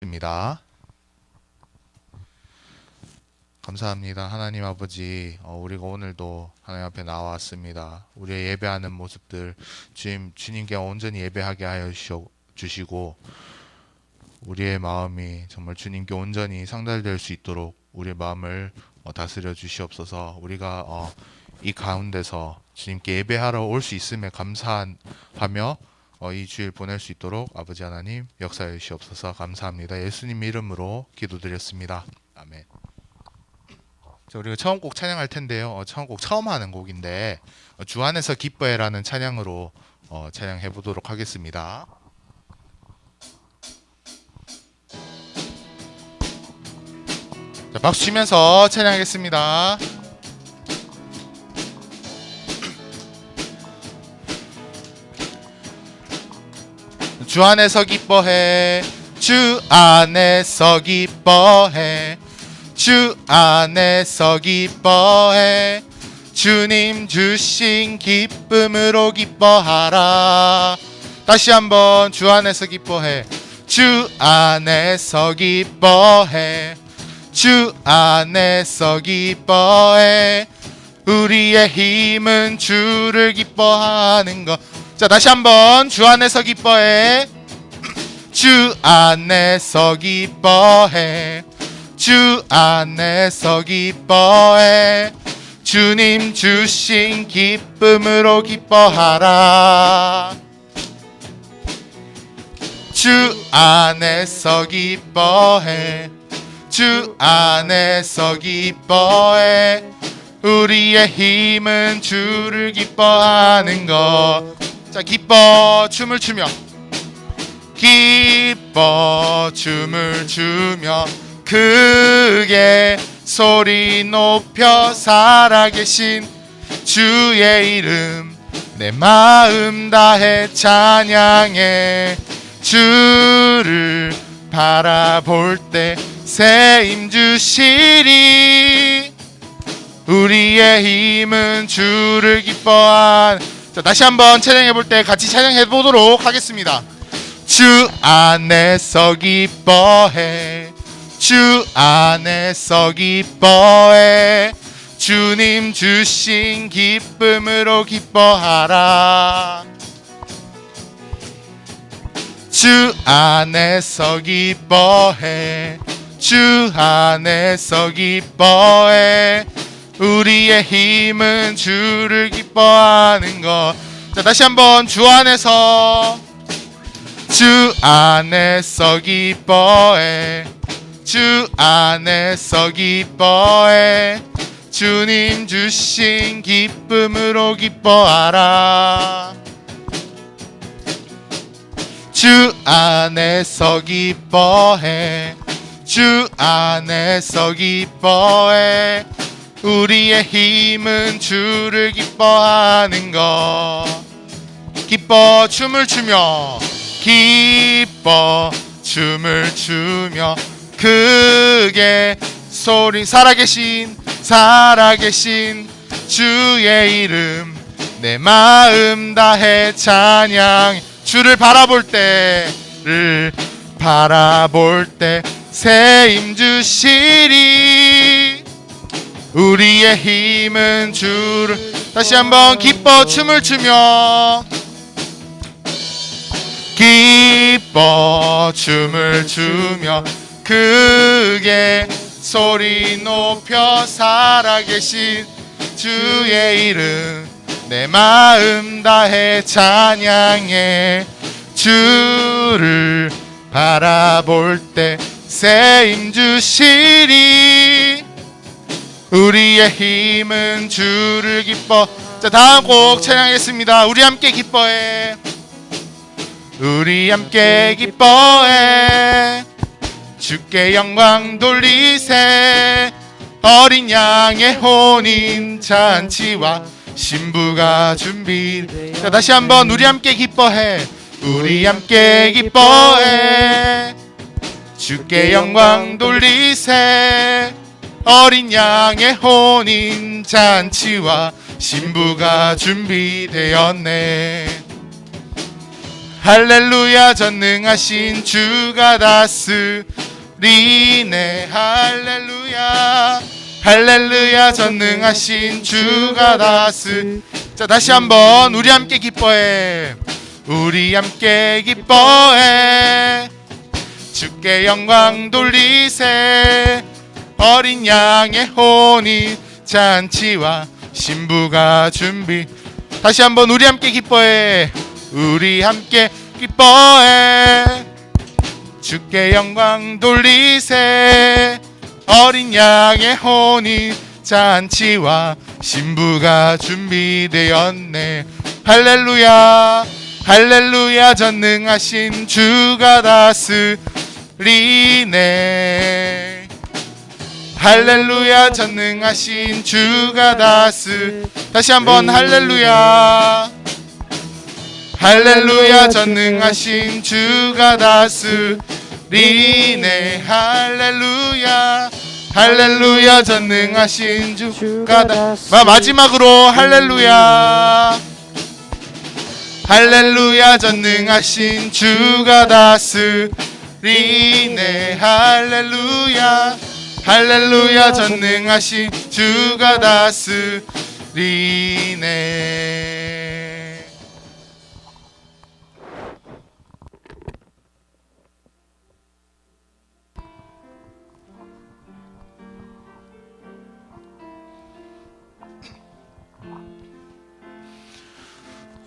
입니다. 감사합니다. 하나님 아버지, 우리가 오늘도 하나님 앞에 나왔습니다. 우리의 예배하는 모습들 주님께 온전히 예배하게 하여 주시고 우리의 마음이 정말 주님께 온전히 상달될 수 있도록 우리의 마음을 다스려 주시옵소서. 우리가 이 가운데서 주님께 예배하러 올 수 있음에 감사하며 이 주일 보낼 수 있도록 아버지 하나님 역사해 주시옵소서. 감사합니다. 예수님 이름으로 기도드렸습니다. 아멘. 자, 우리가 처음 곡 찬양할 텐데요. 처음 곡 처음 하는 곡인데 주 안에서 기뻐해라는 찬양으로 찬양해 보도록 하겠습니다. 자, 박수 치면서 찬양하겠습니다. 주 안에서 기뻐해, 주 안에서 기뻐해, 주 안에서 기뻐해, 주님 주신 기쁨으로 기뻐하라. 다시 한번 주 안에서 기뻐해, 주 안에서 기뻐해, 주 안에서 기뻐해. 우리의 힘은 주를 기뻐하는 것. 자, 다시 한번 주 안에서 기뻐해, 주 안에서 기뻐해, 주 안에서 기뻐해. 주님 주신 기쁨으로 기뻐하라. 주 안에서 기뻐해, 주 안에서 기뻐해. 우리의 힘은 주를 기뻐하는 것. 자, 기뻐 춤을 추며, 기뻐 춤을 추며 크게 소리 높여 살아계신 주의 이름 내 마음 다해 찬양해. 주를 바라볼 때 새 힘 주시리. 우리의 힘은 주를 기뻐한. 자, 다시 한번 찬양해 볼 때 같이 찬양해 보도록 하겠습니다. 주 안에서 기뻐해, 주 안에서 기뻐해. 주님 주신 기쁨으로 기뻐하라. 주 안에서 기뻐해, 주 안에서 기뻐해. 우리의 힘은 주를 기뻐하는 것. 자, 다시 한번 주 안에서, 주 안에서 기뻐해, 주 안에서 기뻐해. 주님 주신 기쁨으로 기뻐하라. 주 안에서 기뻐해, 주 안에서 기뻐해. 우리의 힘은 주를 기뻐하는 것. 기뻐 춤을 추며, 기뻐 춤을 추며 크게 소리. 살아계신 주의 이름 내 마음 다해 찬양. 주를 바라볼 때 새 힘 주시리. 우리의 힘은 주를. 다시 한번 기뻐 춤을 추며, 기뻐 춤을 추며 크게 소리 높여 살아계신 주의 이름 내 마음 다해 찬양해. 주를 바라볼 때 새 힘 주시리. 우리의 힘은 주를 기뻐. 자, 다음 곡 찬양하겠습니다. 우리 함께 기뻐해, 우리 함께 기뻐해. 주께 영광 돌리세. 어린 양의 혼인 잔치와 신부가 준비. 자, 다시 한번 우리 함께 기뻐해, 우리 함께 기뻐해. 주께 영광 돌리세. 어린 양의 혼인 잔치와 신부가 준비되었네. 할렐루야 전능하신 주가 다스리네. 할렐루야 할렐루야 전능하신 주가 다스. 자 다시 한번 우리 함께 기뻐해. 우리 함께 기뻐해. 주께 영광 돌리세. 어린 양의 혼인 잔치와 신부가 준비. 다시 한번 우리 함께 기뻐해. 우리 함께 기뻐해. 주께 영광 돌리세. 어린 양의 혼인 잔치와 신부가 준비되었네. 할렐루야 할렐루야 전능하신 주가 다스리네. 할렐루야 전능하신 주가 다시 한번 할렐루야 할렐루야 전능하신 주가 다스리네. 할렐루야 할렐루야 전능하신 주가 마지막으로 할렐루야 할렐루야 전능하신 주가 다스리네. 할렐루야 할렐루야 전능하신 주가 다스리네.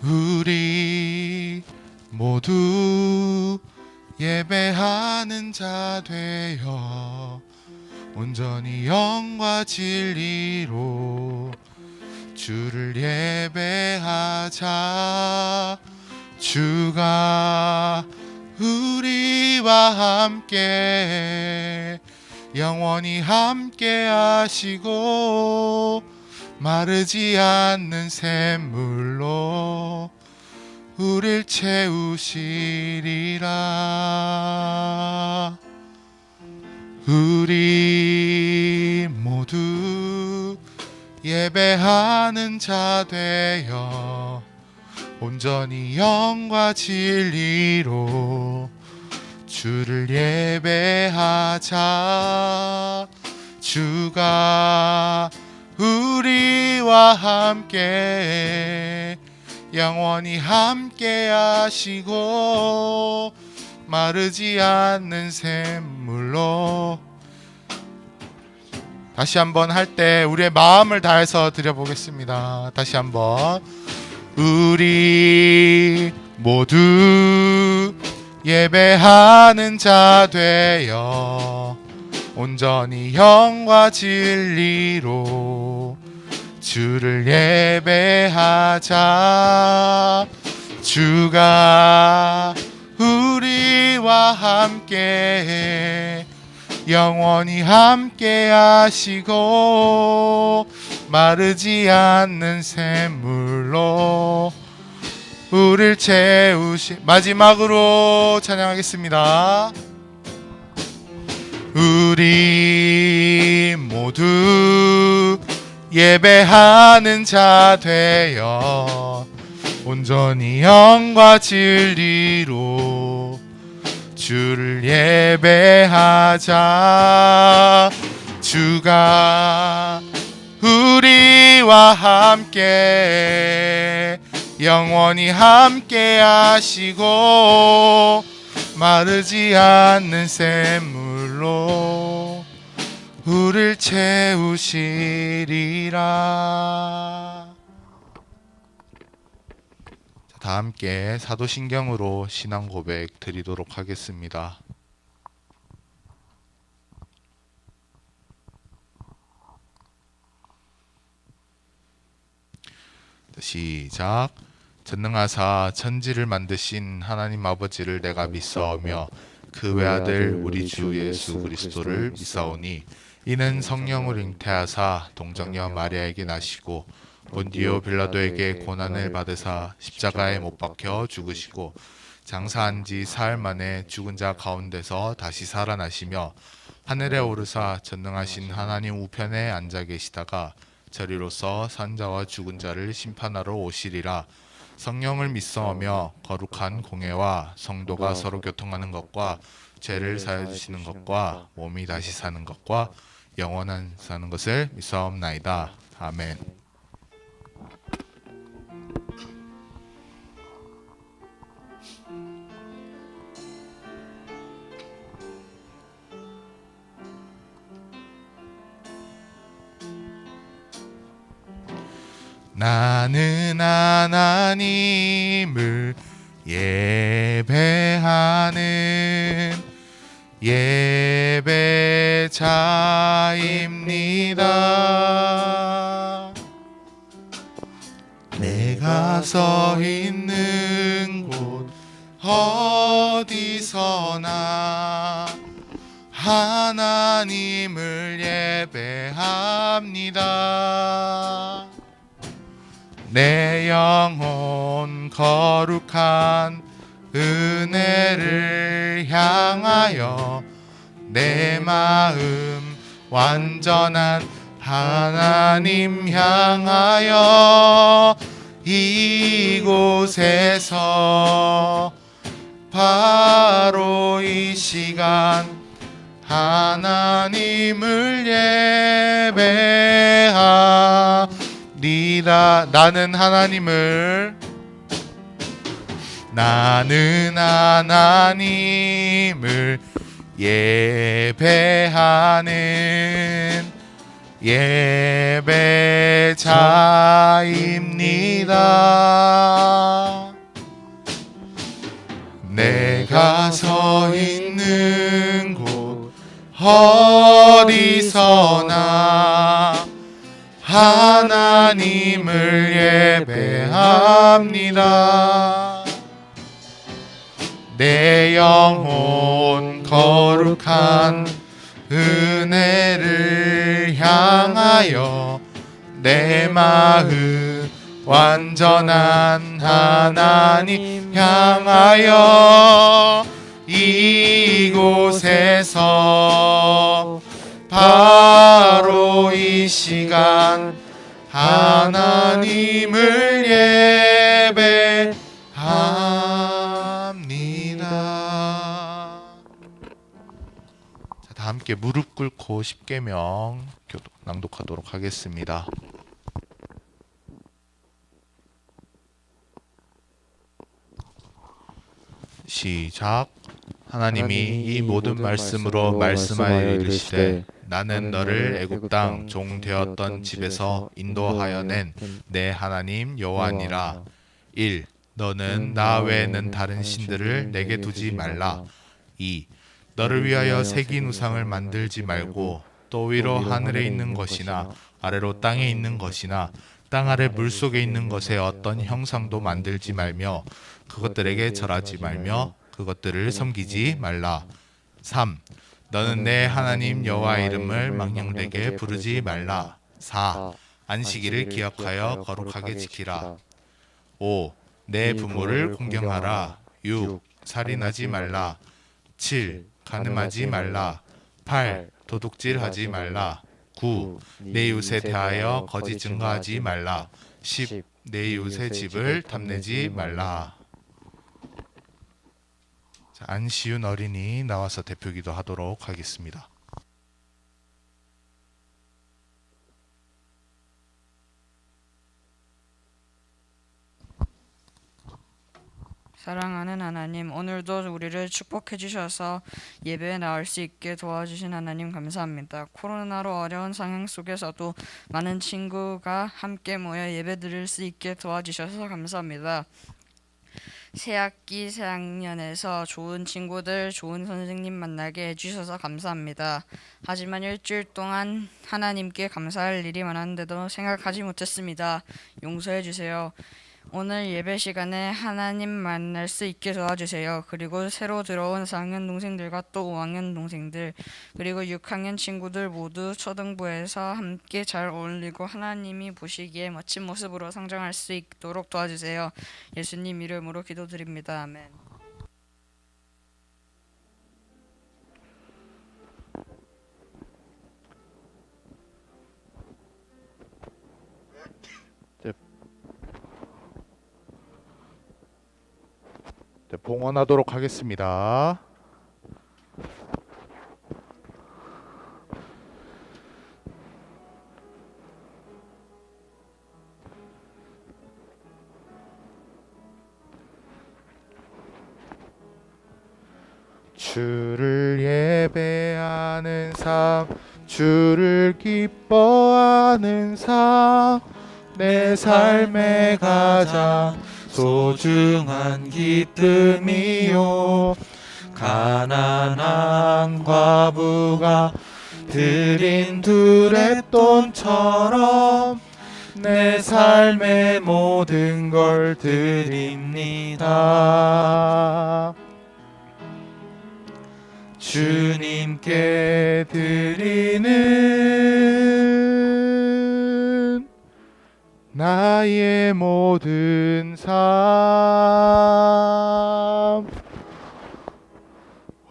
우리 모두 예배하는 자 되어 온전히 영과 진리로 주를 예배하자. 주가 우리와 함께 영원히 함께 하시고 마르지 않는 샘물로 우릴 채우시리라. 우리 모두 예배하는 자 되어 온전히 영과 진리로 주를 예배하자. 주가 우리와 함께 영원히 함께 하시고 마르지 않는 샘물로. 다시 한번 할 때 우리의 마음을 다해서 드려보겠습니다. 다시 한번. 우리 모두 예배하는 자 되어 온전히 영과 진리로 주를 예배하자. 주가 우리와 함께 영원히 함께 하시고 마르지 않는 샘물로 우릴 채우시. 마지막으로 찬양하겠습니다. 우리 모두 예배하는 자 되어 온전히 영과 진리로 주를 예배하자. 주가 우리와 함께 영원히 함께 하시고 마르지 않는 샘물로 우릴 채우시리라. 다 함께 사도신경으로 신앙 고백 드리도록 하겠습니다. 시작. 전능하사 천지를 만드신 하나님 아버지를 내가 믿사오며 그 외아들 우리 주 예수 그리스도를 믿사오니 이는 성령을 잉태하사 동정녀 마리아에게 나시고 본디오 빌라도에게 고난을 받으사 십자가에 못 박혀 죽으시고 장사한 지 사흘 만에 죽은 자 가운데서 다시 살아나시며 하늘에 오르사 전능하신 하나님 우편에 앉아 계시다가 저리로서 산자와 죽은 자를 심판하러 오시리라. 성령을 믿사오며 거룩한 공예와 성도가 서로 교통하는 것과 죄를 사하여 주시는 것과 몸이 다시 사는 것과 영원한 사는 것을 믿사옵나이다. 아멘. 나는 하나님을 예배하는 예배자입니다. 내가 서 있는 곳 어디서나 하나님을 예배합니다. 내 영혼 거룩한 은혜를 향하여 내 마음 완전한 하나님 향하여 이곳에서 바로 이 시간 하나님을 예배하리라. 나는 하나님을 예배하는 예배자입니다. 내가 서 있는 곳 어디서나 하나님을 예배합니다. 내 영혼 거룩한 은혜를 향하여 내 마음 완전한 하나님 향하여 이곳에서 바로 이 시간 하나님을 예배합니다. 자, 다 함께 무릎 꿇고 십계명 낭독하도록 하겠습니다. 시작. 하나님이 이 모든 말씀으로 말씀하여 이르시되 나는 너를 애굽 땅 종 되었던 집에서 인도하여 낸 내 하나님 여호와니라. 1. 너는 나 외에는 다른 신들을 내게 두지 말라. 2. 너를 위하여 새긴 우상을 만들지 말고 또 위로 하늘에 있는 것이나 아래로 땅에 있는 것이나 땅 아래 물속에 있는 것에 어떤 형상도 만들지 말며 그것들에게 절하지 말며 그것들을 섬기지 말라. 3. 너는 내 하나님 여호와 이름을 망령되게 부르지 말라. 4. 안식일을 기억하여 거룩하게 지키라. 5. 내 부모를 공경하라. 6. 살인하지 말라. 7. 간음하지 말라. 8. 도둑질하지 말라. 9. 내 이웃에 대하여 거짓 증거하지 말라. 10. 내 이웃의 집을 탐내지 말라. 자, 안시윤 어린이 나와서 대표기도 하도록 하겠습니다. 사랑하는 하나님, 오늘도 우리를 축복해 주셔서 예배에 나올 수 있게 도와주신 하나님 감사합니다. 코로나로 어려운 상황 속에서도 많은 친구가 함께 모여 예배 드릴 수 있게 도와주셔서 감사합니다. 새학기 새학년에서 좋은 친구들, 좋은 선생님 만나게 해주셔서 감사합니다. 하지만 일주일 동안 하나님께 감사할 일이 많았는데도 생각하지 못했습니다. 용서해 주세요. 오늘 예배 시간에 하나님 만날 수 있게 도와주세요. 그리고 새로 들어온 4학년 동생들과 또 5학년 동생들 그리고 6학년 친구들 모두 초등부에서 함께 잘 어울리고 하나님이 보시기에 멋진 모습으로 성장할 수 있도록 도와주세요. 예수님 이름으로 기도드립니다. 아멘. 봉헌하도록 하겠습니다. 주를 예배하는 삶, 주를 기뻐하는 삶, 내 삶의 가장 소중한 기쁨이요. 가난한 과부가 드린 두 랩돈처럼 내 삶의 모든 걸 드립니다. 주님께 드리는 나의 모든 삶,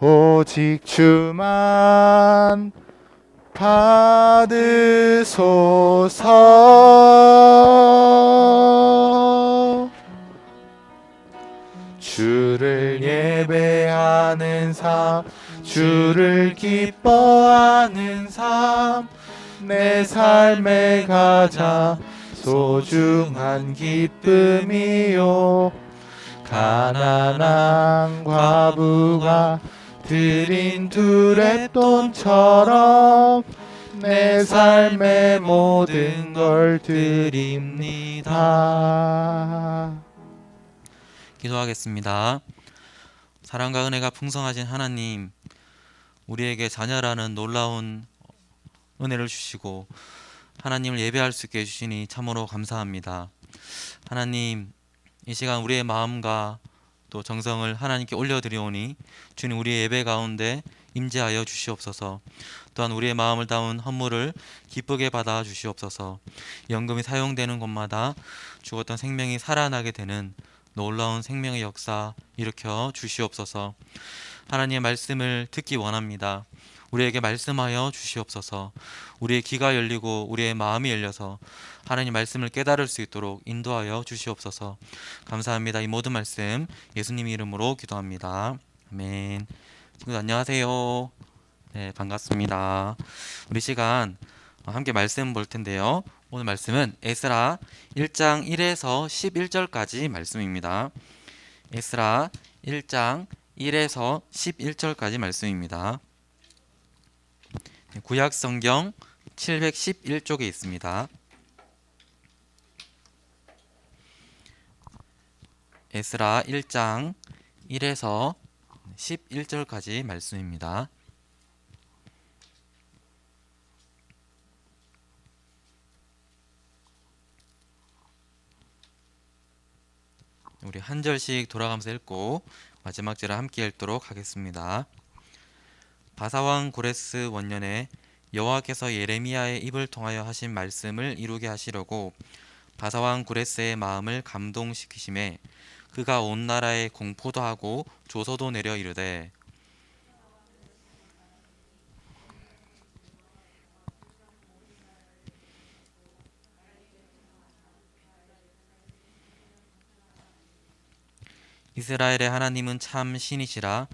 오직 주만 받으소서. 주를 예배하는 삶, 주를 기뻐하는 삶, 내 삶의 가장 소중한 기쁨이요. 가난한 과부가 드린 두 랩돈처럼 내 삶의 모든 걸 드립니다. 기도하겠습니다. 사랑과 은혜가 풍성하신 하나님, 우리에게 자녀라는 놀라운 은혜를 주시고 하나님을 예배할 수 있게 해주시니 참으로 감사합니다. 하나님, 이 시간 우리의 마음과 또 정성을 하나님께 올려드리오니 주님, 우리의 예배 가운데 임재하여 주시옵소서. 또한 우리의 마음을 담은 헌물을 기쁘게 받아 주시옵소서. 연금이 사용되는 곳마다 죽었던 생명이 살아나게 되는 놀라운 생명의 역사 일으켜 주시옵소서. 하나님의 말씀을 듣기 원합니다. 우리에게 말씀하여 주시옵소서. 우리의 귀가 열리고 우리의 마음이 열려서 하나님 말씀을 깨달을 수 있도록 인도하여 주시옵소서. 감사합니다. 이 모든 말씀 예수님 이름으로 기도합니다. 아멘. 친구들 안녕하세요. 네, 반갑습니다. 우리 시간 함께 말씀 볼 텐데요. 오늘 말씀은 에스라 1장 1에서 11절까지 말씀입니다. 에스라 1장 1에서 11절까지 말씀입니다. 구약 성경 711쪽에 있습니다. 에스라 1장 1에서 11절까지 말씀입니다. 우리 한 절씩 돌아가면서 읽고 마지막 절을 함께 읽도록 하겠습니다. 바사왕 고레스 원년에 여호와께서 예레미야의 입을 통하여 하신 말씀을 이루게 하시려고 바사왕 고레스의 마음을 감동시키심에 그가 온 나라에 공포도 하고 조서도 내려 이르되 이스라엘의 하나님은 참 신이시라.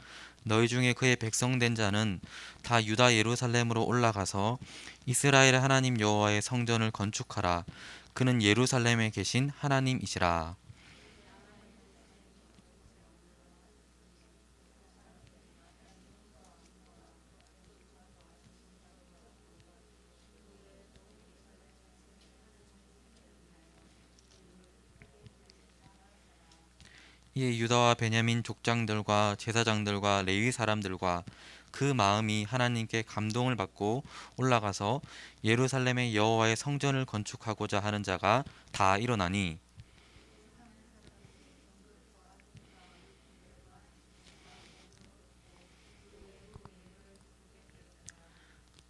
너희 중에 그의 백성 된 자는 다 유다 예루살렘으로 올라가서 이스라엘의 하나님 여호와의 성전을 건축하라. 그는 예루살렘에 계신 하나님이시라. 이에 유다와 베냐민 족장들과 제사장들과 레위 사람들과 그 마음이 하나님께 감동을 받고 올라가서 예루살렘의 여호와의 성전을 건축하고자 하는 자가 다 일어나니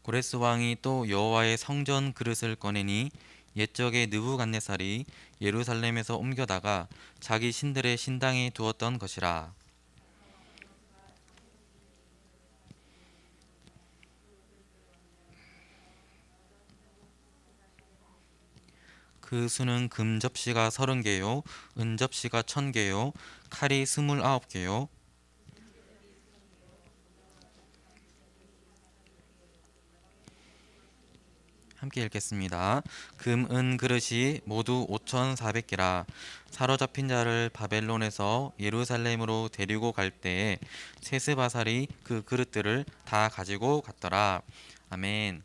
고레스 왕이 또 여호와의 성전 그릇을 꺼내니 옛적에 느부갓네살이 예루살렘에서 옮겨다가 자기 신들의 신당에 두었던 것이라. 그 수는 금 접시가 30개요, 은 접시가 1000개요, 칼이 29개요. 함께 읽겠습니다. 금, 은 그릇이 모두 5,400개라. 사로잡힌 자를 바벨론에서 예루살렘으로 데리고 갈 때에 세스바살이 그 그릇들을 다 가지고 갔더라. 아멘.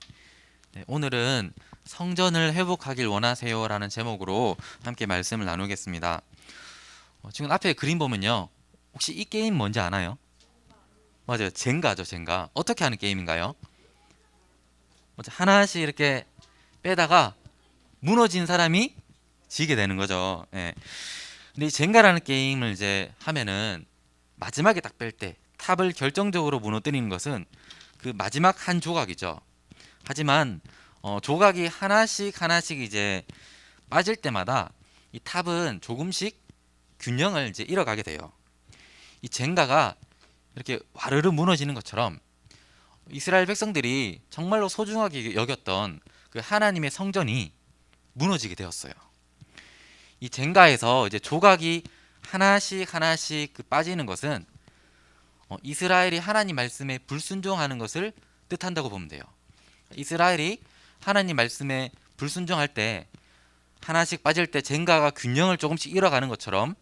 네, 오늘은 성전을 회복하길 원하세요라는 제목으로 함께 말씀을 나누겠습니다. 지금 앞에 그림 보면요, 혹시 이 게임 뭔지 아나요? 맞아요, 젠가죠. 젠가. 어떻게 하는 게임인가요? 하나씩 이렇게 빼다가 무너진 사람이 지게 되는 거죠. 예. 근데 이 젠가라는 게임을 이제 하면은 마지막에 딱 뺄 때 탑을 결정적으로 무너뜨리는 것은 그 마지막 한 조각이죠. 하지만 조각이 하나씩 하나씩 이제 빠질 때마다 이 탑은 조금씩 균형을 이제 잃어가게 돼요. 이 젠가가 이렇게 와르르 무너지는 것처럼 이스라엘 백성들이 정말로 소중하게 여겼던 그 하나님의 성전이 무너지게 되었어요. 이 젠가에서 이제 조각이 하나씩 하나씩 그 빠지는 것은 이스라엘이 하나님 말씀에 불순종하는 것을 뜻한다고 보면 돼요. 이스라엘이 하나님 말씀에 불순종할 때 하나씩 빠질 때 젠가가 균형을 조금씩 잃어가는 것처럼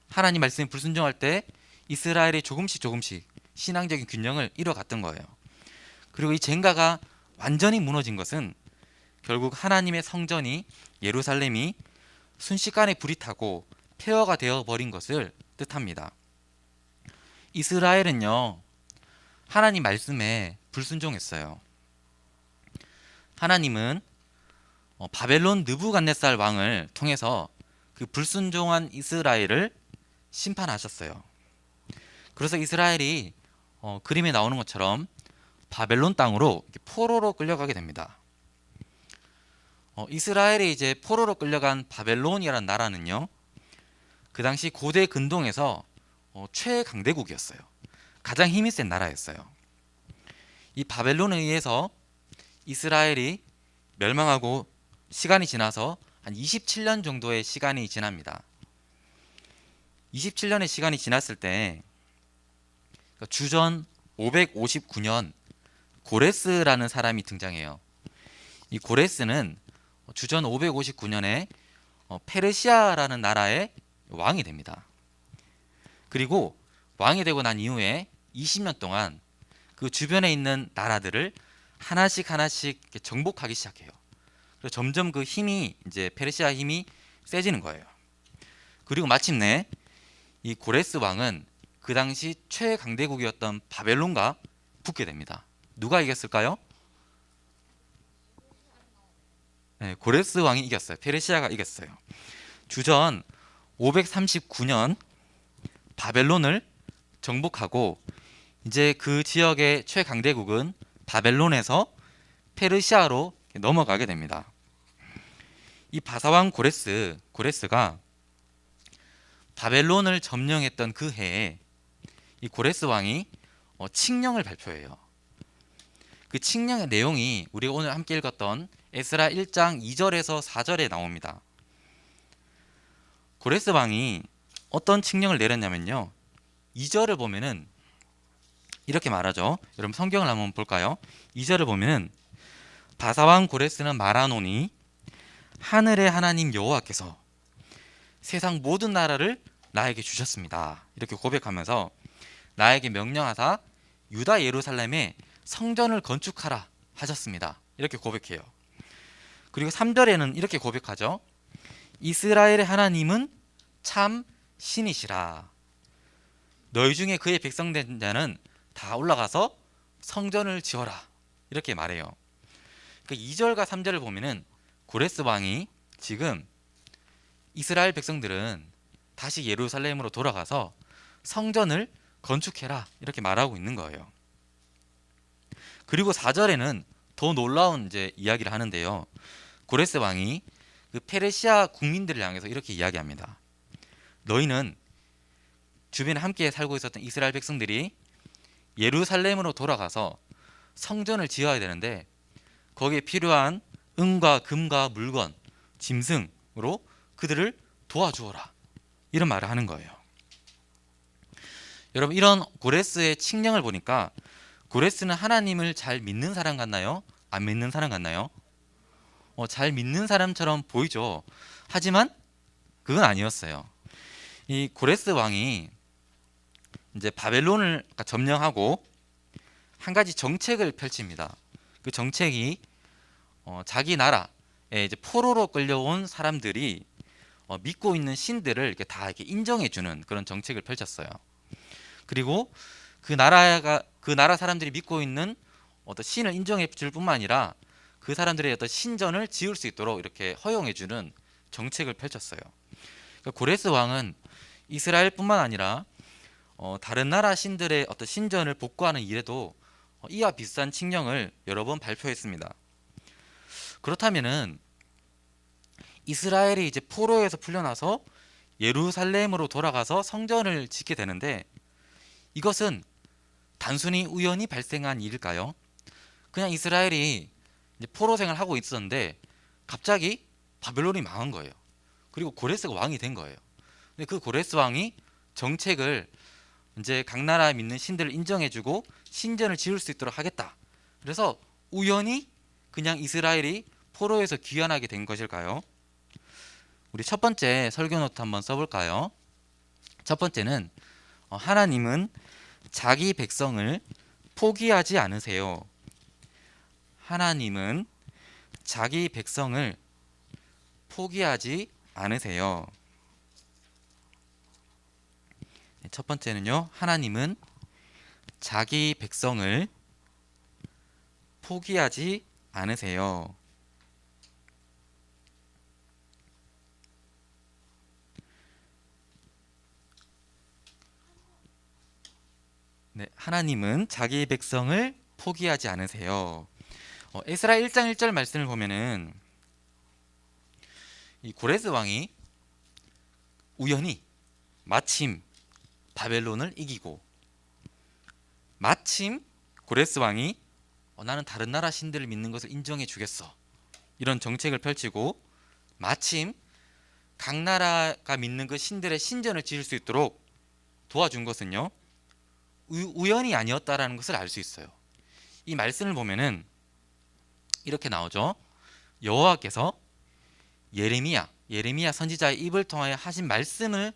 하나님 말씀에 불순종할 때 이스라엘이 조금씩 신앙적인 균형을 잃어갔던 거예요. 그리고 이 젠가가 완전히 무너진 것은 결국 하나님의 성전이, 예루살렘이 순식간에 불이 타고 폐허가 되어 버린 것을 뜻합니다. 이스라엘은요, 하나님 말씀에 불순종했어요. 하나님은 바벨론 느부갓네살 왕을 통해서 그 불순종한 이스라엘을 심판하셨어요. 그래서 이스라엘이 그림에 나오는 것처럼 바벨론 땅으로 포로로 끌려가게 됩니다. 이스라엘이 이제 포로로 끌려간 바벨론이라는 나라는요, 그 당시 고대 근동에서 최강대국이었어요. 가장 힘이 센 나라였어요. 이 바벨론에 의해서 이스라엘이 멸망하고 시간이 지나서 한 27년 정도의 시간이 지납니다. 27년의 시간이 지났을 때 주전 559년 고레스라는 사람이 등장해요. 이 고레스는 주전 559년에 페르시아라는 나라의 왕이 됩니다. 그리고 왕이 되고 난 이후에 20년 동안 그 주변에 있는 나라들을 하나씩 정복하기 시작해요. 그래서 점점 그 힘이, 이제 페르시아 힘이 세지는 거예요. 그리고 마침내 이 고레스 왕은 그 당시 최강대국이었던 바벨론과 붙게 됩니다. 누가 이겼을까요? 네, 고레스 왕이 이겼어요. 페르시아가 이겼어요. 주전 539년 바벨론을 정복하고 이제 그 지역의 최강대국은 바벨론에서 페르시아로 넘어가게 됩니다. 이 바사왕 고레스가 바벨론을 점령했던 그 해에 이 고레스 왕이 칙령을 발표해요. 그 칙령의 내용이 우리가 오늘 함께 읽었던 에스라 1장 2절에서 4절에 나옵니다. 고레스 왕이 어떤 칙령을 내렸냐면요, 2절을 보면은 이렇게 말하죠. 여러분 성경을 한번 볼까요? 2절을 보면은 바사왕 고레스는 말하노니 하늘의 하나님 여호와께서 세상 모든 나라를 나에게 주셨습니다. 이렇게 고백하면서 나에게 명령하사 유다 예루살렘에 성전을 건축하라 하셨습니다. 이렇게 고백해요. 그리고 3절에는 이렇게 고백하죠. 이스라엘의 하나님은 참 신이시라. 너희 중에 그의 백성된 자는 다 올라가서 성전을 지어라. 이렇게 말해요. 그러니까 2절과 3절을 보면은 고레스 왕이 지금 이스라엘 백성들은 다시 예루살렘으로 돌아가서 성전을 건축해라 이렇게 말하고 있는 거예요. 그리고 4절에는 더 놀라운 이제 이야기를 하는데요. 고레스 왕이 그 페르시아 국민들을 향해서 이렇게 이야기합니다. 너희는 주변에 함께 살고 있었던 이스라엘 백성들이 예루살렘으로 돌아가서 성전을 지어야 되는데 거기에 필요한 은과 금과 물건, 짐승 그들을 도와주어라, 이런 말을 하는 거예요. 여러분, 이런 고레스의 칙령을 보니까 고레스는 하나님을 잘 믿는 사람 같나요? 안 믿는 사람 같나요? 잘 믿는 사람처럼 보이죠. 하지만 그건 아니었어요. 이 고레스 왕이 이제 바벨론을 점령하고 한 가지 정책을 펼칩니다. 그 정책이 자기 나라에 이제 포로로 끌려온 사람들이 믿고 있는 신들을 이렇게 다 이렇게 인정해주는 그런 정책을 펼쳤어요. 그리고 그 나라 사람들이 믿고 있는 어떤 신을 인정해줄 뿐만 아니라 그 사람들의 어떤 신전을 지을 수 있도록 이렇게 허용해주는 정책을 펼쳤어요. 그러니까 고레스 왕은 이스라엘뿐만 아니라 다른 나라 신들의 어떤 신전을 복구하는 일에도 이와 비슷한 칙령을 여러 번 발표했습니다. 그렇다면은 이스라엘이 이제 포로에서 풀려나서 예루살렘으로 돌아가서 성전을 짓게 되는데, 이것은 단순히 우연히 발생한 일일까요? 그냥 이스라엘이 이제 포로 생활을 하고 있었는데 갑자기 바벨론이 망한 거예요. 그리고 고레스가 왕이 된 거예요. 근데 그 고레스 왕이 정책을 이제 각 나라에 믿는 신들을 인정해주고 신전을 지을 수 있도록 하겠다. 그래서 우연히 그냥 이스라엘이 포로에서 귀환하게 된 것일까요? 우리 첫 번째 설교 노트 한번 써볼까요? 첫 번째는 하나님은 자기 백성을 포기하지 않으세요. 하나님은 자기 백성을 포기하지 않으세요. 첫 번째는요, 하나님은 자기 백성을 포기하지 않으세요. 네, 하나님은 자기 백성을 포기하지 않으세요. 에스라 1장 1절 말씀을 보면은 이 고레스 왕이 우연히 마침 바벨론을 이기고, 마침 고레스 왕이 나는 다른 나라 신들을 믿는 것을 인정해 주겠어, 이런 정책을 펼치고, 마침 각 나라가 믿는 그 신들의 신전을 지을 수 있도록 도와준 것은요, 우연이 아니었다라는 것을 알 수 있어요. 이 말씀을 보면은 이렇게 나오죠. 여호와께서 예레미야 선지자의 입을 통하여 하신 말씀을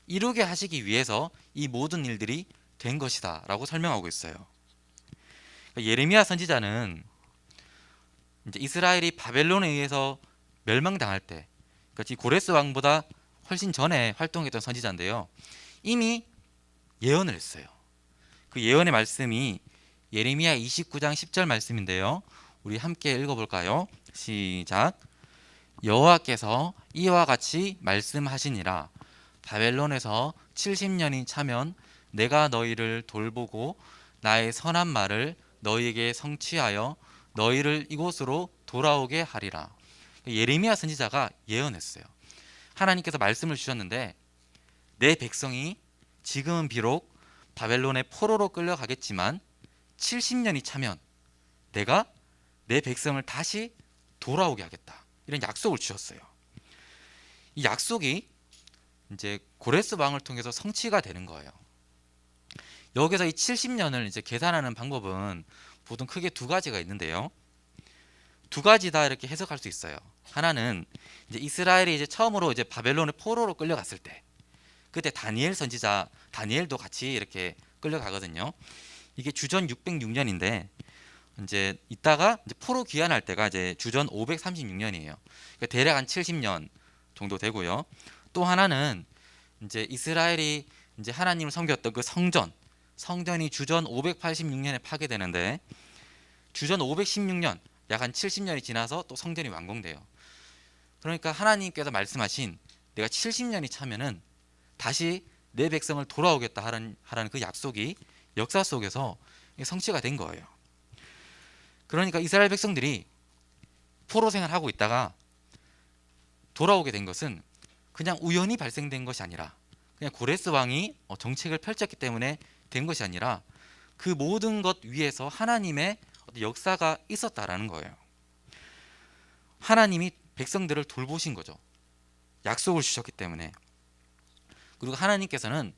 이루게 하시기 위해서 이 모든 일들이 된 것이다 라고 설명하고 있어요. 그러니까 예레미야 선지자는 이제 이스라엘이 바벨론에 의해서 멸망당할 때, 그러니까 고레스 왕보다 훨씬 전에 활동했던 선지자인데요, 이미 예언을 했어요. 그 예언의 말씀이 예레미야 29장 10절 말씀인데요, 우리 함께 읽어볼까요? 시작. 여호와께서 이와 같이 말씀하시니라. 바벨론에서 70년이 차면 내가 너희를 돌보고 나의 선한 말을 너희에게 성취하여 너희를 이곳으로 돌아오게 하리라. 예레미야 선지자가 예언했어요. 하나님께서 말씀을 주셨는데, 내 백성이 지금은 비록 바벨론의 포로로 끌려가겠지만 70년이 차면 내가 내 백성을 다시 돌아오게 하겠다, 이런 약속을 주셨어요. 이 약속이 이제 고레스 왕을 통해서 성취가 되는 거예요. 여기서 이 70년을 이제 계산하는 방법은 보통 크게 두 가지가 있는데요, 두 가지 다 이렇게 해석할 수 있어요. 하나는 이제 이스라엘이 이제 처음으로 이제 바벨론의 포로로 끌려갔을 때, 그때 다니엘 선지자 다니엘도 같이 이렇게 끌려가거든요. 이게 주전 606년인데 이제 이따가 이제 포로 귀환할 때가 이제 주전 536년이에요. 그러니까 대략 한 70년 정도 되고요. 또 하나는 이제 이스라엘이 이제 하나님을 섬겼던 그 성전이 주전 586년에 파괴되는데, 주전 516년, 약 한 70년이 지나서 또 성전이 완공돼요. 그러니까 하나님께서 말씀하신 내가 70년이 차면은 다시 내 백성을 돌아오겠다 하라는 그 약속이 역사 속에서 성취가 된 거예요. 그러니까 이스라엘 백성들이 포로 생활하고 있다가 돌아오게 된 것은 그냥 우연히 발생된 것이 아니라, 그냥 고레스 왕이 정책을 펼쳤기 때문에 된 것이 아니라, 그 모든 것 위에서 하나님의 역사가 있었다라는 거예요. 하나님이 백성들을 돌보신 거죠. 약속을 주셨기 때문에, 그리고 하나님께서는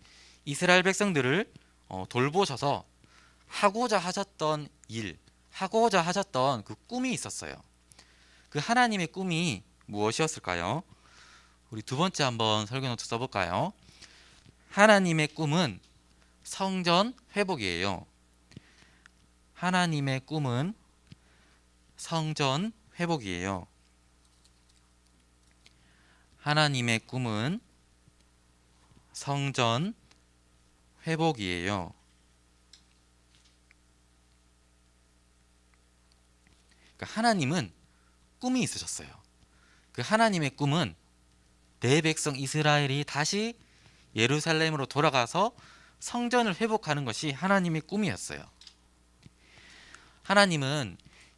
이스라엘 백성들을 돌보셔서 하고자 하셨던 일, 하고자 하셨던 그 꿈이 있었어요. 그 하나님의 꿈이 무엇이었을까요? 우리 두 번째 한번 설교 노트 써볼까요? 하나님의 꿈은 성전 회복이에요. 하나님의 꿈은 성전 회복이에요. 하나님의 꿈은 성전 회복이에요. 그러니까 하나님은 꿈이 있으셨어요. 그 하나님의 꿈은 내 백성 이스라엘이 다시 예루살렘으로 돌아가서 성전을 회복하는 것이 하나님의 꿈이었어요. 하나님은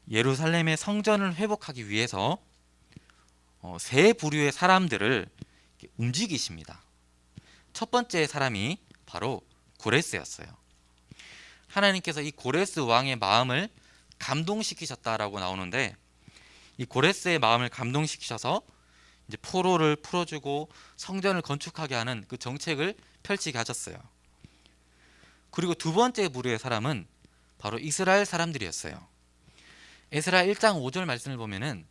예루살렘의 성전을 회복하기 위해서 세 부류의 사람들을 움직이십니다. 첫 번째 사람이 바로 고레스였어요. 하나님께서 이 고레스 왕의 마음을 감동시키셨다라고 나오는데, 이 고레스의 마음을 감동시키셔서 이제 포로를 풀어주고 성전을 건축하게 하는 그 정책을 펼치게 하셨어요. 그리고 두 번째 부류의 사람은 바로 이스라엘 사람들이었어요. 에스라 1장 5절 말씀을 보면은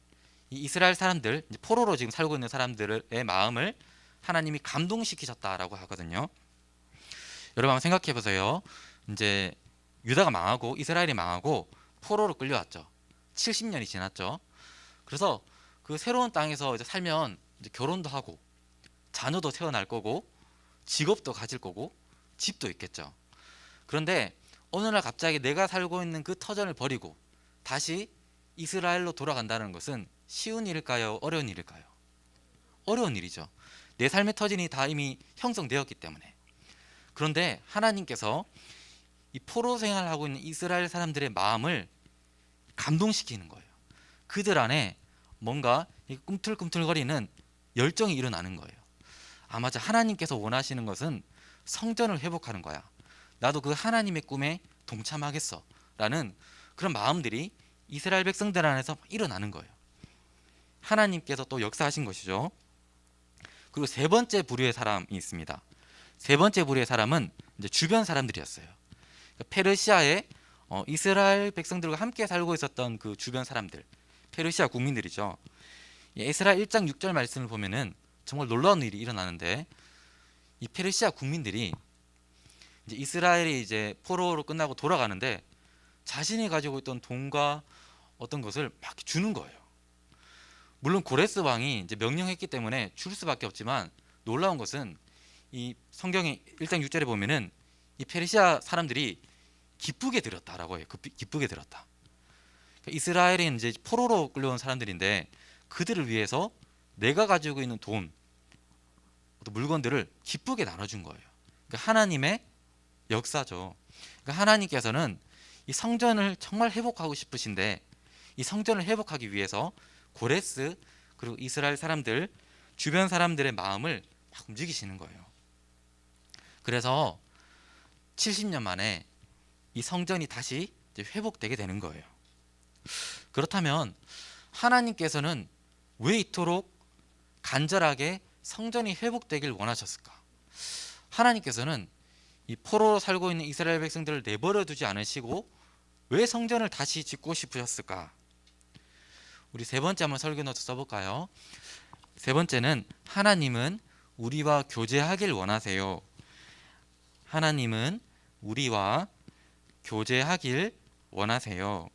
이 이스라엘 사람들, 이제 포로로 지금 살고 있는 사람들의 마음을 하나님이 감동시키셨다라고 하거든요. 여러분 한번 생각해 보세요. 이제 유다가 망하고 이스라엘이 망하고 포로로 끌려왔죠. 70년이 지났죠. 그래서 그 새로운 땅에서 이제 살면 이제 결혼도 하고 자녀도 태어날 거고 직업도 가질 거고 집도 있겠죠. 그런데 어느 날 갑자기 내가 살고 있는 그 터전을 버리고 다시 이스라엘로 돌아간다는 것은 쉬운 일일까요? 어려운 일일까요? 어려운 일이죠. 내 삶의 터전이 다 이미 형성되었기 때문에. 그런데 하나님께서 이 포로 생활을 하고 있는 이스라엘 사람들의 마음을 감동시키는 거예요. 그들 안에 뭔가 꿈틀꿈틀거리는 열정이 일어나는 거예요. 아, 맞아. 하나님께서 원하시는 것은 성전을 회복하는 거야. 나도 그 하나님의 꿈에 동참하겠어. 라는 그런 마음들이 이스라엘 백성들 안에서 일어나는 거예요. 하나님께서 또 역사하신 것이죠. 그리고 세 번째 부류의 사람이 있습니다. 세 번째 부류의 사람은 이제 주변 사람들이었어요. 페르시아의 이스라엘 백성들과 함께 살고 있었던 그 주변 사람들, 페르시아 국민들이죠. 에스라 1장 6절 말씀을 보면은 정말 놀라운 일이 일어나는데, 이 페르시아 국민들이 이제 이스라엘이 이제 포로로 끝나고 돌아가는데 자신이 가지고 있던 돈과 어떤 것을 막 주는 거예요. 물론 고레스 왕이 이제 명령했기 때문에 줄 수밖에 없지만, 놀라운 것은 이 성경의 1장 6절에 보면은 이 페르시아 사람들이 기쁘게 드렸다라고 해요. 기쁘게 드렸다. 그러니까 이스라엘이 이제 포로로 끌려온 사람들인데 그들을 위해서 내가 가지고 있는 돈, 어떤 물건들을 기쁘게 나눠준 거예요. 그러니까 하나님의 역사죠. 그러니까 하나님께서는 이 성전을 정말 회복하고 싶으신데, 이 성전을 회복하기 위해서 고레스 그리고 이스라엘 사람들, 주변 사람들의 마음을 막 움직이시는 거예요. 그래서 70년 만에 이 성전이 다시 이제 회복되게 되는 거예요. 그렇다면 하나님께서는 왜 이토록 간절하게 성전이 회복되길 원하셨을까? 하나님께서는 이 포로로 살고 있는 이스라엘 백성들을 내버려 두지 않으시고 왜 성전을 다시 짓고 싶으셨을까? 우리 세 번째 한번 설교 노트 써볼까요? 세 번째는 하나님은 우리와 교제하길 원하세요. 하나님은 우리와 교제하길 원하세요.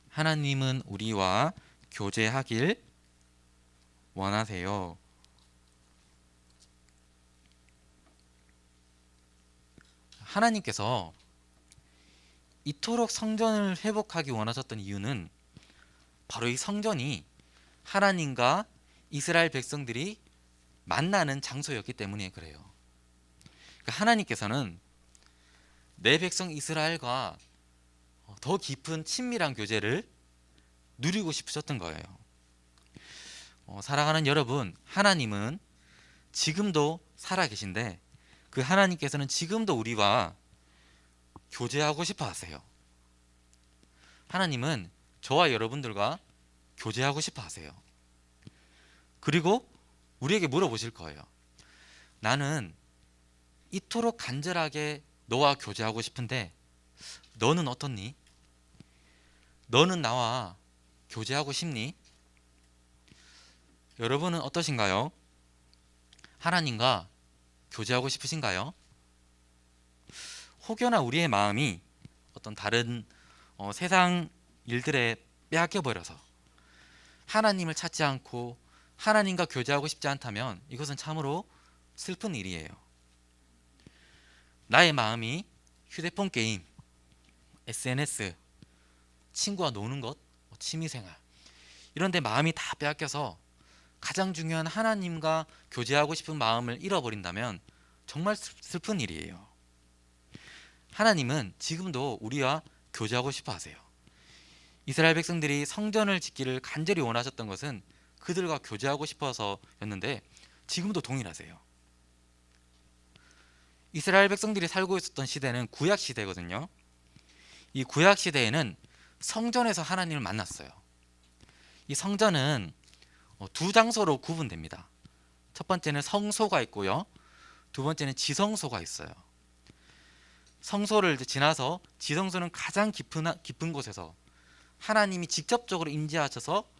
하나님은 우리와 교제하길 원하세요. 하나님께서 이토록 성전을 회복하기 원하셨던 이유는 바로 이 성전이 하나님과 이스라엘 백성들이 만나는 장소였기 때문에 그래요. 그러니까 하나님께서는 내 백성 이스라엘과 더 깊은 친밀한 교제를 누리고 싶으셨던 거예요. 사랑하는 여러분, 하나님은 지금도 살아계신데 그 하나님께서는 지금도 우리와 교제하고 싶어 하세요. 하나님은 저와 여러분들과 교제하고 싶어 하세요. 그리고 우리에게 물어보실 거예요. 나는 이토록 간절하게 너와 교제하고 싶은데 너는 어떻니? 너는 나와 교제하고 싶니? 여러분은 어떠신가요? 하나님과 교제하고 싶으신가요? 혹여나 우리의 마음이 어떤 다른 세상 일들에 빼앗겨 버려서 하나님을 찾지 않고 하나님과 교제하고 싶지 않다면 이것은 참으로 슬픈 일이에요. 나의 마음이 휴대폰 게임, SNS, 친구와 노는 것, 취미생활 이런 데 마음이 다 빼앗겨서 가장 중요한 하나님과 교제하고 싶은 마음을 잃어버린다면 정말 슬픈 일이에요. 하나님은 지금도 우리와 교제하고 싶어 하세요. 이스라엘 백성들이 성전을 짓기를 간절히 원하셨던 것은 그들과 교제하고 싶어서였는데 지금도 동일하세요. 이스라엘 백성들이 살고 있었던 시대는 구약 시대거든요. 이 구약 시대에는 성전에서 하나님을 만났어요. 이 성전은 두 장소로 구분됩니다. 첫 번째는 성소가 있고요. 두 번째는 지성소가 있어요. 성소를 지나서 지성소는 가장 깊은 곳에서 하나님이 직접적으로 임재하셔서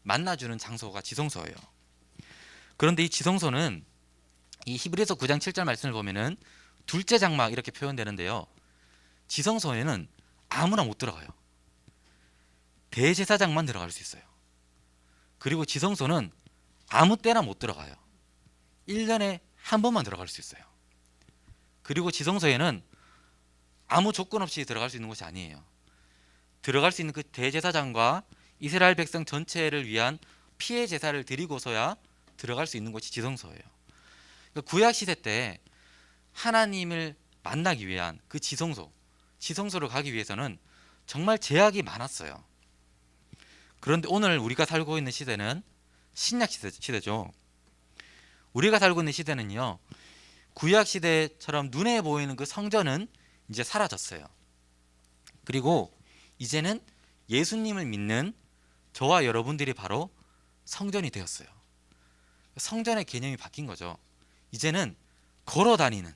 만나주는 장소가 지성소예요. 그런데 이 지성소는 이 히브리서 9장 7절 말씀을 보면은 둘째 장막 이렇게 표현되는데요. 지성소에는 아무나 못 들어가요. 대제사장만 들어갈 수 있어요. 그리고 지성소는 아무 때나 못 들어가요. 1년에 한 번만 들어갈 수 있어요. 그리고 지성소에는 아무 조건 없이 들어갈 수 있는 곳이 아니에요. 들어갈 수 있는 그 대제사장과 이스라엘 백성 전체를 위한 피해 제사를 드리고서야 들어갈 수 있는 곳이 지성소예요. 그러니까 구약 시대 때 하나님을 만나기 위한 그 지성소로 가기 위해서는 정말 제약이 많았어요. 그런데 오늘 우리가 살고 있는 시대는 신약 시대죠. 우리가 살고 있는 시대는요, 구약 시대처럼 눈에 보이는 그 성전은 이제 사라졌어요. 그리고 이제는 예수님을 믿는 저와 여러분들이 바로 성전이 되었어요. 성전의 개념이 바뀐 거죠. 이제는 걸어 다니는,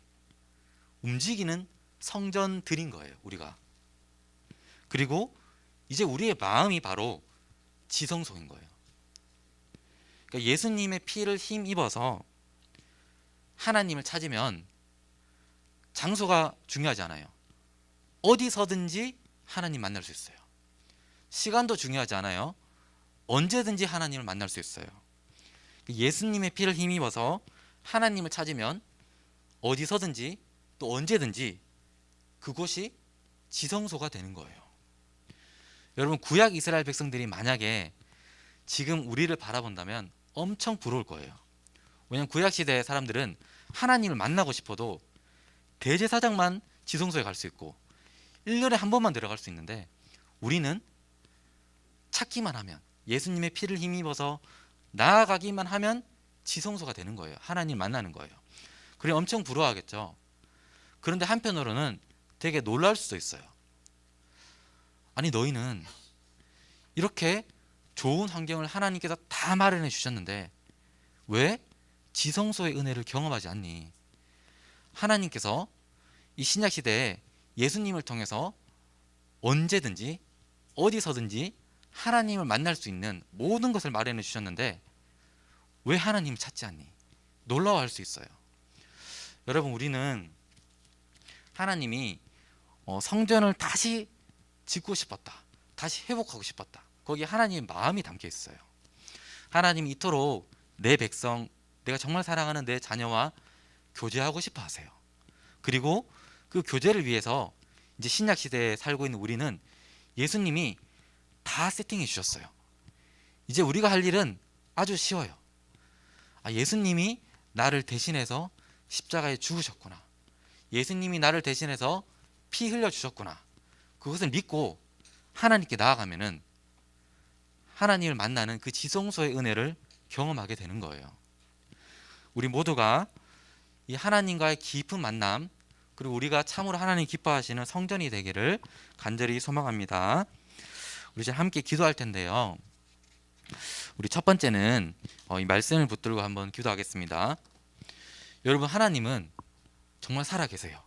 움직이는 성전들인 거예요, 우리가. 그리고 이제 우리의 마음이 바로 지성소인 거예요. 그러니까 예수님의 피를 힘입어서 하나님을 찾으면 장소가 중요하지 않아요. 어디서든지 하나님 만날 수 있어요. 시간도 중요하지 않아요. 언제든지 하나님을 만날 수 있어요. 예수님의 피를 힘입어서 하나님을 찾으면 어디서든지 또 언제든지 그곳이 지성소가 되는 거예요. 여러분, 구약 이스라엘 백성들이 만약에 지금 우리를 바라본다면 엄청 부러울 거예요. 왜냐하면 구약 시대의 사람들은 하나님을 만나고 싶어도 대제사장만 지성소에 갈 수 있고 1년에 한 번만 들어갈 수 있는데 우리는 찾기만 하면, 예수님의 피를 힘입어서 나아가기만 하면 지성소가 되는 거예요. 하나님 만나는 거예요. 그래 엄청 부러워하겠죠. 그런데 한편으로는 되게 놀랄 수도 있어요. 아니, 너희는 이렇게 좋은 환경을 하나님께서 다 마련해 주셨는데 왜 지성소의 은혜를 경험하지 않니? 하나님께서 이 신약 시대에 예수님을 통해서 언제든지 어디서든지 하나님을 만날 수 있는 모든 것을 마련해 주셨는데 왜 하나님을 찾지 않니? 놀라워할 수 있어요. 여러분, 우리는 하나님이 성전을 다시 짓고 싶었다, 다시 회복하고 싶었다, 거기에 하나님의 마음이 담겨 있어요. 하나님이 이토록 내 백성, 내가 정말 사랑하는 내 자녀와 교제하고 싶어 하세요. 그리고 그 교제를 위해서 이제 신약 시대에 살고 있는 우리는 예수님이 다 세팅해 주셨어요. 이제 우리가 할 일은 아주 쉬워요. 예수님이 나를 대신해서 십자가에 죽으셨구나, 예수님이 나를 대신해서 피 흘려 주셨구나, 그것을 믿고 하나님께 나아가면은 하나님을 만나는 그 지성소의 은혜를 경험하게 되는 거예요. 우리 모두가 이 하나님과의 깊은 만남, 그리고 우리가 참으로 하나님 기뻐하시는 성전이 되기를 간절히 소망합니다. 우리 이제 함께 기도할 텐데요. 우리 첫 번째는 이 말씀을 붙들고 한번 기도하겠습니다. 여러분, 하나님은 정말 살아계세요.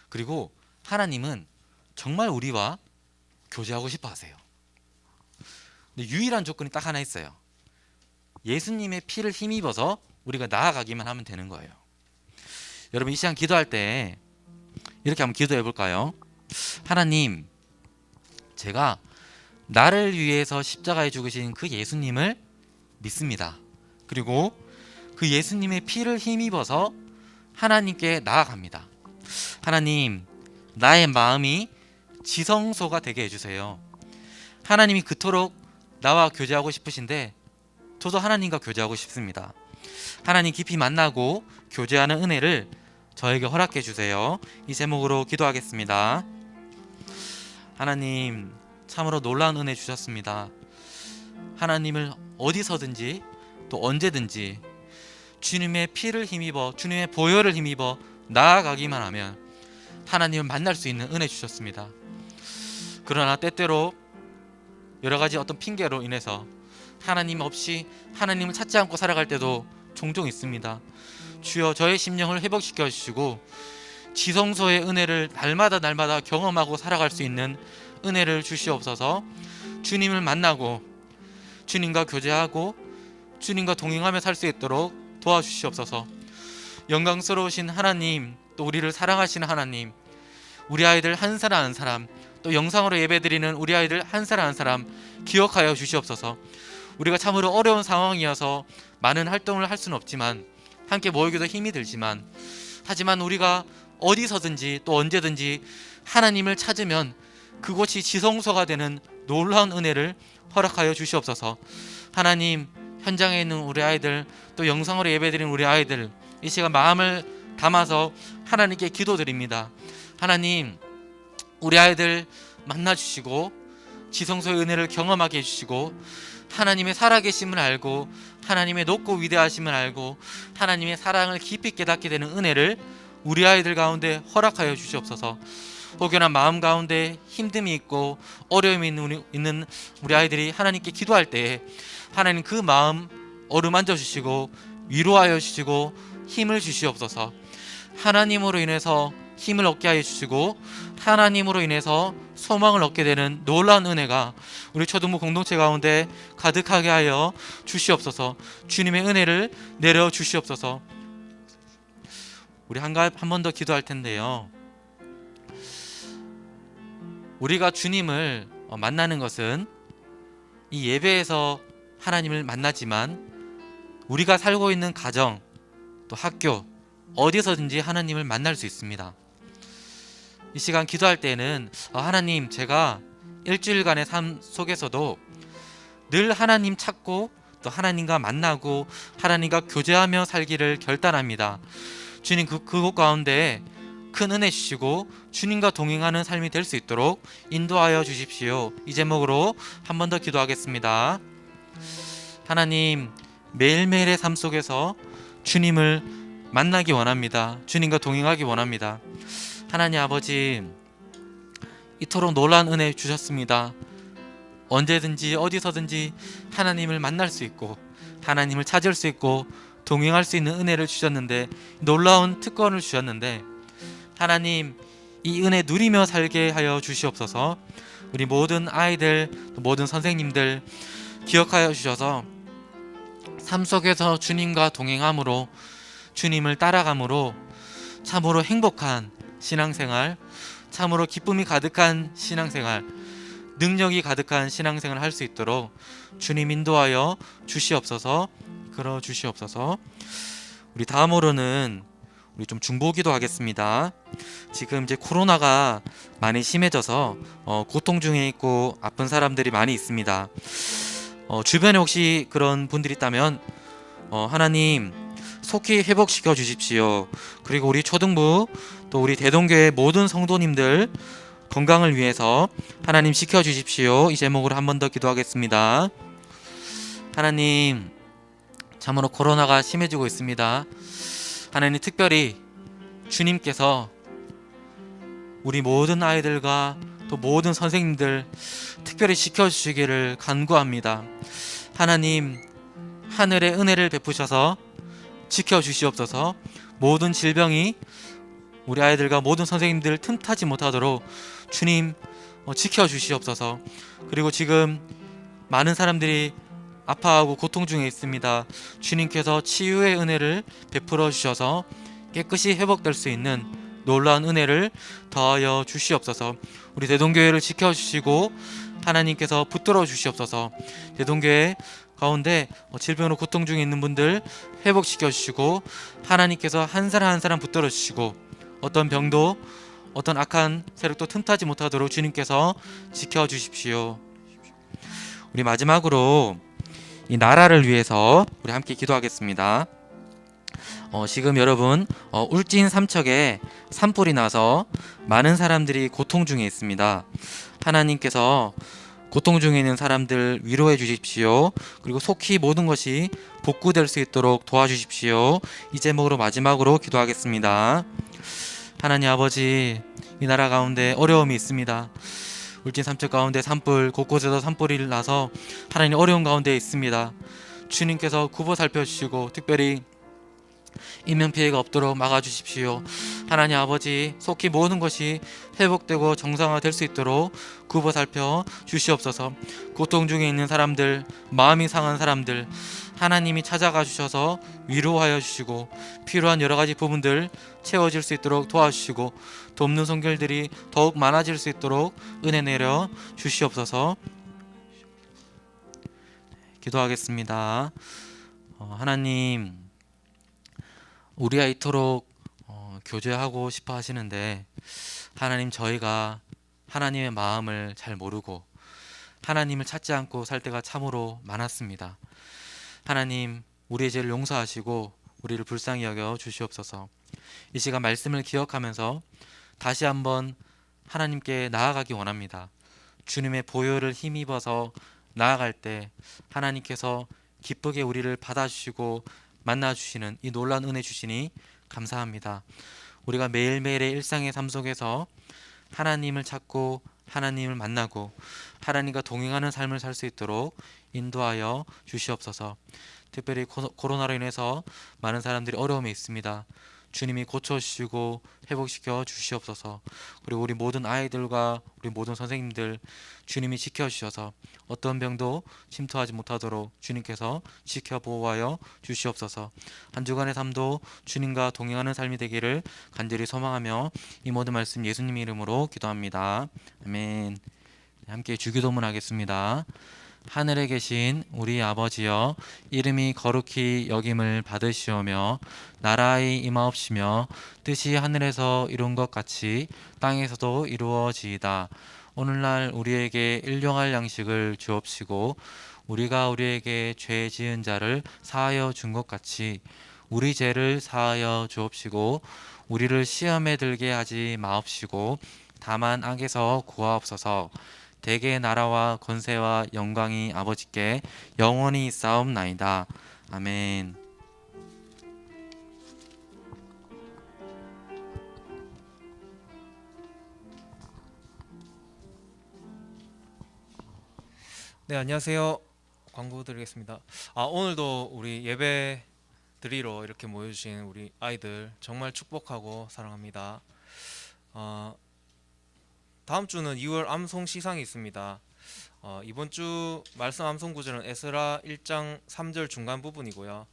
그리고 하나님은 정말 우리와 교제하고 싶어 하세요. 근데 유일한 조건이 딱 하나 있어요. 예수님의 피를 힘입어서 우리가 나아가기만 하면 되는 거예요. 여러분, 이 시간 기도할 때 이렇게 한번 기도해 볼까요? 하나님, 제가 나를 위해서 십자가에 죽으신 그 예수님을 믿습니다. 그리고 그 예수님의 피를 힘입어서 하나님께 나아갑니다. 하나님, 나의 마음이 지성소가 되게 해주세요. 하나님이 그토록 나와 교제하고 싶으신데 저도 하나님과 교제하고 싶습니다. 하나님 깊이 만나고 교제하는 은혜를 저에게 허락해 주세요. 이 제목으로 기도하겠습니다. 하나님, 참으로 놀라운 은혜 주셨습니다. 하나님을 어디서든지 또 언제든지 주님의 피를 힘입어, 주님의 보혈을 힘입어 나아가기만 하면 하나님을 만날 수 있는 은혜 주셨습니다. 그러나 때때로 여러 가지 어떤 핑계로 인해서 하나님 없이 하나님을 찾지 않고 살아갈 때도 종종 있습니다. 주여, 저의 심령을 회복시켜 주시고 지성소의 은혜를 날마다 경험하고 살아갈 수 있는 은혜를 주시옵소서. 주님을 만나고 주님과 교제하고 주님과 동행하며 살 수 있도록 도와주시옵소서. 영광스러우신 하나님, 또 우리를 사랑하시는 하나님, 우리 아이들 한 사람 한 사람, 또 영상으로 예배드리는 우리 아이들 한 사람 한 사람 기억하여 주시옵소서. 우리가 참으로 어려운 상황이어서 많은 활동을 할 수는 없지만, 함께 모이기도 힘이 들지만, 하지만 우리가 어디서든지 또 언제든지 하나님을 찾으면 그곳이 지성소가 되는 놀라운 은혜를 허락하여 주시옵소서. 하나님, 현장에 있는 우리 아이들, 또 영상으로 예배드리는 우리 아이들, 이 시간 마음을 담아서 하나님께 기도드립니다. 하나님, 우리 아이들 만나주시고 지성소의 은혜를 경험하게 해주시고 하나님의 살아계심을 알고 하나님의 높고 위대하심을 알고 하나님의 사랑을 깊이 깨닫게 되는 은혜를 우리 아이들 가운데 허락하여 주시옵소서. 혹여나 마음 가운데 힘듦이 있고 어려움이 있는 우리 아이들이 하나님께 기도할 때 하나님 그 마음 어루만져 주시고 위로하여 주시고 힘을 주시옵소서. 하나님으로 인해서 힘을 얻게 하여 주시고 하나님으로 인해서 소망을 얻게 되는 놀라운 은혜가 우리 초등부 공동체 가운데 가득하게 하여 주시옵소서. 주님의 은혜를 내려 주시옵소서. 우리 한 번 더 기도할 텐데요. 우리가 주님을 만나는 것은 이 예배에서 하나님을 만나지만 우리가 살고 있는 가정, 또 학교, 어디서든지 하나님을 만날 수 있습니다. 이 시간 기도할 때는 하나님, 제가 일주일간의 삶 속에서도 늘 하나님 찾고 또 하나님과 만나고 하나님과 교제하며 살기를 결단합니다. 주님, 그곳 가운데 큰 은혜 주시고 주님과 동행하는 삶이 될 수 있도록 인도하여 주십시오. 이 제목으로 한 번 더 기도하겠습니다. 하나님, 매일매일의 삶 속에서 주님을 만나기 원합니다. 주님과 동행하기 원합니다. 하나님 아버지, 이토록 놀라운 은혜 주셨습니다. 언제든지 어디서든지 하나님을 만날 수 있고 하나님을 찾을 수 있고 동행할 수 있는 은혜를 주셨는데, 놀라운 특권을 주셨는데, 하나님 이 은혜 누리며 살게 하여 주시옵소서. 우리 모든 아이들, 모든 선생님들 기억하여 주셔서 삶 속에서 주님과 동행함으로, 주님을 따라감으로 참으로 행복한 신앙생활, 참으로 기쁨이 가득한 신앙생활, 능력이 가득한 신앙생활을 할 수 있도록 주님 인도하여 주시옵소서. 이끌어 주시옵소서. 우리 다음으로는 우리 좀 중보기도 하겠습니다. 지금 이제 코로나가 많이 심해져서 고통 중에 있고 아픈 사람들이 많이 있습니다. 주변에 혹시 그런 분들이 있다면 하나님 속히 회복시켜 주십시오. 그리고 우리 초등부 또 우리 대동교회 모든 성도님들 건강을 위해서 하나님 지켜 주십시오. 이 제목으로 한 번 더 기도하겠습니다. 하나님, 참으로 코로나가 심해지고 있습니다. 하나님, 특별히 주님께서 우리 모든 아이들과 또 또 모든 선생님들 특별히 지켜주시기를 간구합니다. 하나님, 하늘의 은혜를 베푸셔서 지켜주시옵소서. 모든 질병이 우리 아이들과 모든 선생님들 틈타지 못하도록 주님 지켜주시옵소서. 그리고 지금 많은 사람들이 아파하고 고통 중에 있습니다. 주님께서 치유의 은혜를 베풀어 주셔서 깨끗이 회복될 수 있는 놀라운 은혜를 더하여 주시옵소서. 우리 대동교회를 지켜주시고 하나님께서 붙들어 주시옵소서. 대동교회 가운데 질병으로 고통 중에 있는 분들 회복시켜 주시고 하나님께서 한 사람 한 사람 붙들어 주시고 어떤 병도 어떤 악한 세력도 틈타지 못하도록 주님께서 지켜주십시오. 우리 마지막으로 이 나라를 위해서 우리 함께 기도하겠습니다. 지금 여러분 울진 삼척에 산불이 나서 많은 사람들이 고통 중에 있습니다. 하나님께서 고통 중에 있는 사람들 위로해 주십시오. 그리고 속히 모든 것이 복구될 수 있도록 도와주십시오. 이 제목으로 마지막으로 기도하겠습니다. 하나님 아버지, 이 나라 가운데 어려움이 있습니다. 울진 삼척 가운데 산불, 곳곳에서 산불이 나서 하나님 어려운 가운데 있습니다. 주님께서 굽어 살펴주시고 특별히 인명피해가 없도록 막아주십시오. 하나님 아버지, 속히 모든 것이 회복되고 정상화될 수 있도록 굽어 살펴 주시옵소서. 고통 중에 있는 사람들, 마음이 상한 사람들 하나님이 찾아가 주셔서 위로하여 주시고 필요한 여러 가지 부분들 채워질 수 있도록 도와주시고 돕는 손길들이 더욱 많아질 수 있도록 은혜 내려 주시옵소서. 기도하겠습니다. 하나님, 우리가 이토록 교제하고 싶어 하시는데 하나님, 저희가 하나님의 마음을 잘 모르고 하나님을 찾지 않고 살 때가 참으로 많았습니다. 하나님, 우리의 죄를 용서하시고 우리를 불쌍히 여겨 주시옵소서. 이 시간 말씀을 기억하면서 다시 한번 하나님께 나아가기 원합니다. 주님의 보혈을 힘입어서 나아갈 때 하나님께서 기쁘게 우리를 받아주시고 만나주시는 이 놀라운 은혜 주시니 감사합니다. 우리가 매일매일의 일상의 삶 속에서 하나님을 찾고 하나님을 만나고 하나님과 동행하는 삶을 살 수 있도록 인도하여 주시옵소서. 특별히 코로나로 인해서 많은 사람들이 어려움이 있습니다. 주님이 고쳐주시고 회복시켜 주시옵소서. 그리고 우리 모든 아이들과 우리 모든 선생님들 주님이 지켜주셔서 어떤 병도 침투하지 못하도록 주님께서 지켜보호하여 주시옵소서. 한 주간의 삶도 주님과 동행하는 삶이 되기를 간절히 소망하며 이 모든 말씀 예수님 이름으로 기도합니다. 아멘. 함께 주기도문 하겠습니다. 하늘에 계신 우리 아버지여, 이름이 거룩히 여김을 받으시오며 나라의 임하옵시며 뜻이 하늘에서 이룬 것 같이 땅에서도 이루어지이다. 오늘날 우리에게 일용할 양식을 주옵시고 우리가 우리에게 죄 지은 자를 사하여 준 것 같이 우리 죄를 사하여 주옵시고 우리를 시험에 들게 하지 마옵시고 다만 악에서 구하옵소서. 대개의 나라와 권세와 영광이 아버지께 영원히 있사옵나이다. 아멘. 네, 안녕하세요. 광고 드리겠습니다. 오늘도 우리 예배 드리러 이렇게 모여주신 우리 아이들 정말 축복하고 사랑합니다. 다음 주는 2월 암송 시상이 있습니다. 이번 주 말씀 암송 구절은 에스라 1장 3절 중간 부분이고요.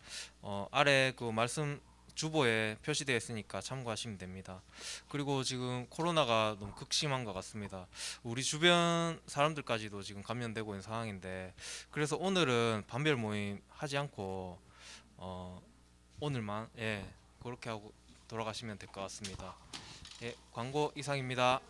아래 그 말씀 주보에 표시되어 있으니까 참고하시면 됩니다. 그리고 지금 코로나가 너무 극심한 것 같습니다. 우리 주변 사람들까지도 지금 감염되고 있는 상황인데, 그래서 오늘은 반별 모임 하지 않고 오늘만 그렇게 하고 돌아가시면 될 것 같습니다. 광고 이상입니다.